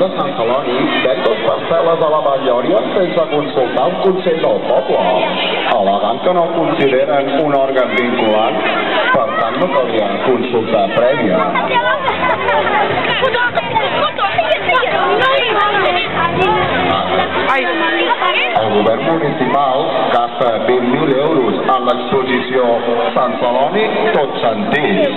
de Sant Celoni ven 2 parcel·les a la Vall-llòria sense consultar un consell del poble, al·legant que no el consideren un òrgan vinculant, per tant no calia consulta prèvia. El govern municipal gasta 20.000 euros en l'exposició Sant Celoni Tots Sentits.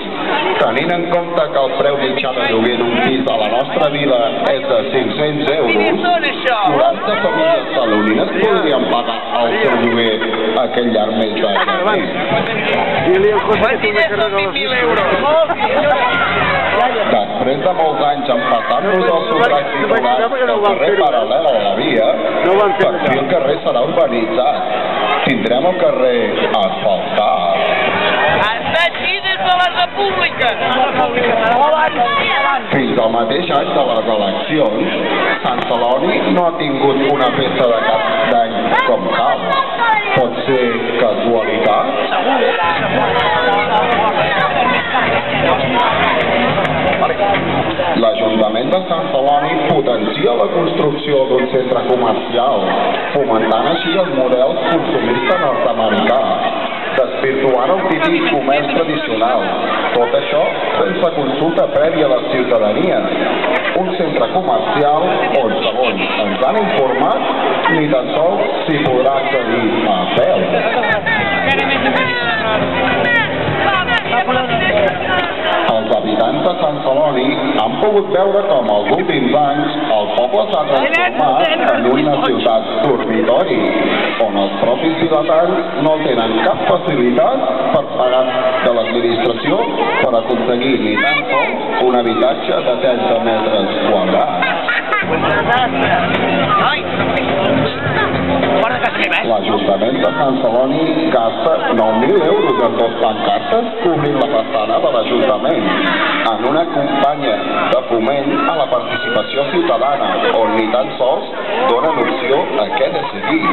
Tenint en compte que el preu mitjà de lloguer d'un pis a la nostra vila és de 500 euros, 40 famílies salonines podrien pagar el seu lloguer aquell llarg mes de gener. Quants diners són 20.000 euros? Després de molts anys empassant-nos els sobrats titulars del carrer paral·lel a la via, per fi el carrer serà urbanitzat. Tindrem el carrer asfaltat. Està així des de la República. Fins al mateix any de les eleccions, Sant Celoni no ha tingut una festa de cap d'any com cal. Pot ser casualitat? L'Ajuntament de Sant Celoni potencia la construcció d'un centre comercial, fomentant així el model consumista nord-americà, desvirtuant el típic comerç tradicional. Tot això sense consulta prèvia a la ciutadania. Un centre comercial on, segons ens han informat, ni tan sols s'hi podrà accedir a peu. Els habitants de Sant Celoni han pogut veure com als últims anys el poble s'ha transformat en una ciutat dormitori, on els propis vilatans no tenen cap facilitat per pagar de l'administració per aconseguir ni tan sols un habitatge de 30 metres quadrats. L'Ajuntament de Sant Celoni gasta 9.000 euros en 2 pancartes cobrint la façana de l'Ajuntament en una campanya de foment a la participació ciutadana on ni tan sols donen opció a què decidir.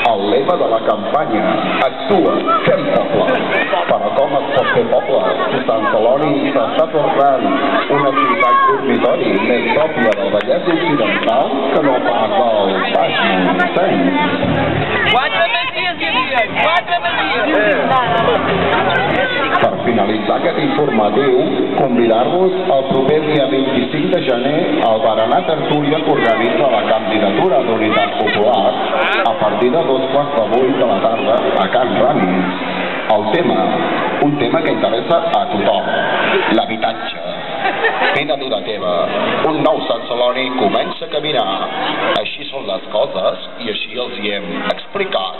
El lema de la campanya: actua, fem poble. Però com es pot fer poble si Sant Celoni s'està tornant una ciutat dormitori més pròpia del Vallès Occidental que no pas del Baix Montseny? 4 masies hi havia, 4 masies. Per finalitzar aquest informatiu, convidar-vos el proper dia 25 de gener al berenar tertúlia que organitza la candidatura d'Unitat Popular a partir de 2:15 de la tarda a Can Ramis. El tema, un tema que interessa a tothom, l'habitatge. Vine a dur la teva, un nou Sant Celoni comença a caminar. Així són les coses i així els hi hem explicat.